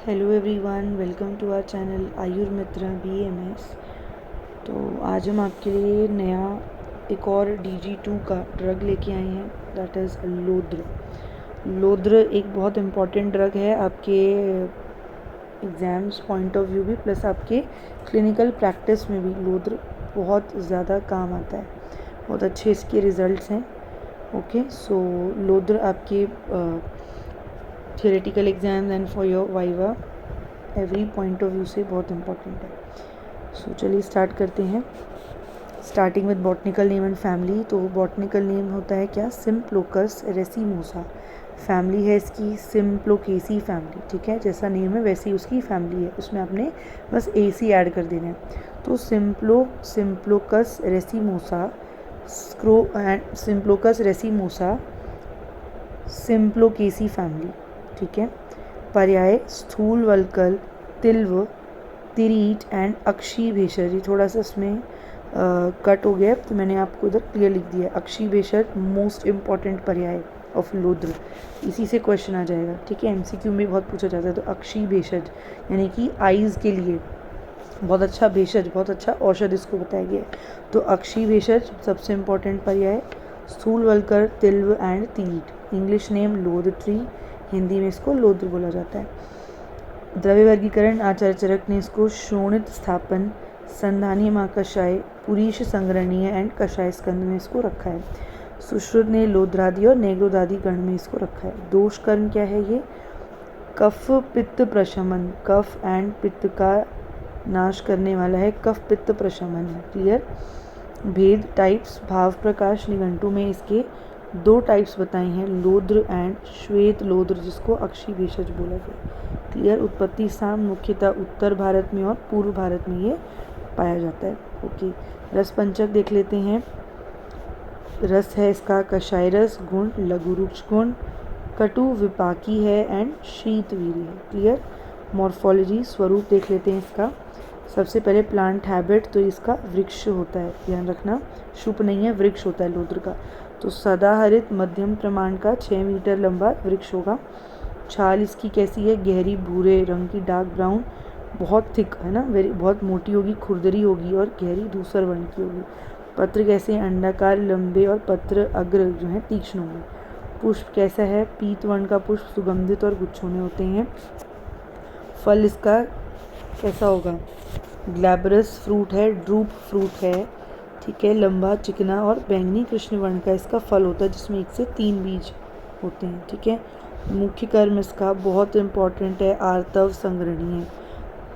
Hello everyone, welcome to our channel Ayurmitra BMS। तो आज हम आपके लिए नया एक और DG2 का ड्रग लेके आए हैं, दैट इज़ लोद्र एक बहुत इम्पॉर्टेंट ड्रग है आपके एग्ज़ाम्स पॉइंट ऑफ व्यू भी, प्लस आपके क्लिनिकल प्रैक्टिस में भी लोद्र बहुत ज़्यादा काम आता है। बहुत अच्छे इसके रिज़ल्ट्स हैं। ओके, सो लोद्र आपके theoretical exams and for your viva every point of view से बहुत इम्पॉर्टेंट है। सो चलिए स्टार्ट करते हैं। Starting with botanical name and family. तो बॉटनिकल नेम होता है क्या? सिम्प्लोकस रेसिमोसा। फैमिली है इसकी सिम्प्लोकेसी फैमिली। ठीक है, जैसा नेम है वैसी उसकी फैमिली है, उसमें आपने बस AC ऐड कर देना है। तो सिम्प्लोकस रेसिमोसा सिम्प्लोकस रेसिमोसा सिम्प्लोकेसी फैमिली। ठीक है, पर्याय स्थूल वल्कल, तिल्व, तिरीट एंड अक्षी भेषज। ये थोड़ा सा इसमें कट हो गया, तो मैंने आपको इधर क्लियर लिख दिया। अक्षी भेषज मोस्ट इम्पॉर्टेंट पर्याय ऑफ लोद्र, इसी से क्वेश्चन आ जाएगा। ठीक है, MCQ में बहुत पूछा जाता है। तो अक्षी भेषज यानी कि आइज़ के लिए बहुत अच्छा भेषज, बहुत अच्छा औषध इसको बताया गया है। तो अक्षी भेषज सबसे इम्पॉर्टेंट पर्याय। स्थूल वल्कर, तिल्व एंड तीट। English name lodhra tree, Hindi में इसको लोद्र बोला जाता है। द्रव्य वर्गीकरण आचार्य चरक ने इसको शोणित स्थापन, संधानीय महाकषाय, पुरीश संग्रहणीय एंड कषाय स्कंद में इसको रखा है। सुश्रुत ने लोद्रादि और नेग्रोदादि गण में इसको रखा है। दोष कर्म क्या है? ये कफ पित्त प्रशमन, कफ एंड पित्त का नाश करने वाला है, कफ पित्त प्रशमन है। क्लियर? भेद टाइप्स, भाव प्रकाश निघंटु में इसके 2 टाइप्स बताए हैं, लोद्र एंड श्वेत लोद्र, जिसको अक्षी भेषज बोला गया। क्लियर? उत्पत्ति स्थान मुख्यतः उत्तर भारत में और पूर्व भारत में ये पाया जाता है। ओके, रस पंचक देख लेते हैं। रस है इसका कषाय रस, गुण लघु रुक्ष गुण, कटु विपाकी है एंड शीतवीर्य है। क्लियर? मॉर्फोलॉजी स्वरूप देख लेते हैं इसका। सबसे पहले प्लांट हैबिट, तो इसका वृक्ष होता है, ध्यान रखना, शुभ नहीं है, वृक्ष होता है लोद्र का। तो सदाहरित मध्यम प्रमाण का 6 मीटर लंबा वृक्ष होगा। छाल इसकी कैसी है? गहरी भूरे रंग की, डार्क ब्राउन, बहुत थिक है ना, बहुत मोटी होगी, खुरदरी होगी और गहरी धूसर वर्ण की होगी। पत्र कैसे? अंडाकार, लंबे और पत्र अग्र जो है तीक्ष्ण होंगे। पुष्प कैसा है? पीत वर्ण का पुष्प, सुगंधित और गुच्छों में होते हैं। फल इसका कैसा होगा? ग्लैब्रस फ्रूट है, ड्रूप फ्रूट है। ठीक है, लंबा, चिकना और बैंगनी कृष्ण वर्ण का इसका फल होता है, जिसमें 1 से 3 बीज होते हैं। ठीक है, मुख्य कर्म इसका बहुत इम्पॉर्टेंट है, आर्तव संग्रहणीय।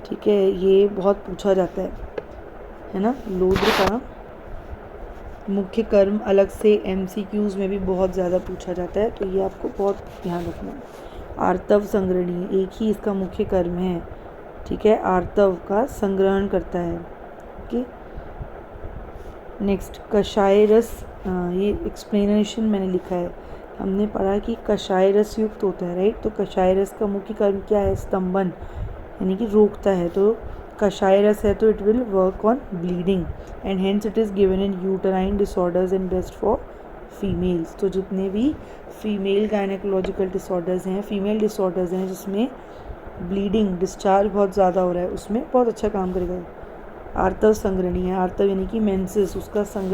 ठीक है, ये बहुत पूछा जाता है ना। लोद्र का मुख्य कर्म अलग से MCQs में भी बहुत ज़्यादा पूछा जाता है, तो ये आपको बहुत ध्यान रखना है। आर्तव संग्रहणीय एक ही इसका मुख्य कर्म है। ठीक है, आर्तव का संग्रहण करता है। ओके, नेक्स्ट कषाय रस। ये एक्सप्लेनेशन मैंने लिखा है, हमने पढ़ा कि कषाय रस युक्त होता है, राइट। तो कषाय रस का मुख्य कर्म क्या है? स्तंभन, यानी कि रोकता है। तो कषाय रस है तो it will work on bleeding and hence it is given in uterine disorders and best for females. तो जितने भी फीमेल गायनेकोलॉजिकल डिसऑर्डर्स हैं, फीमेल डिसऑर्डर्स हैं जिसमें ब्लीडिंग डिस्चार्ज बहुत ज़्यादा हो रहा है, उसमें बहुत अच्छा काम करेगा। आर्तव संग्रहणीय है, आर्तव यानी कि मेंसेस, उसका संग्रह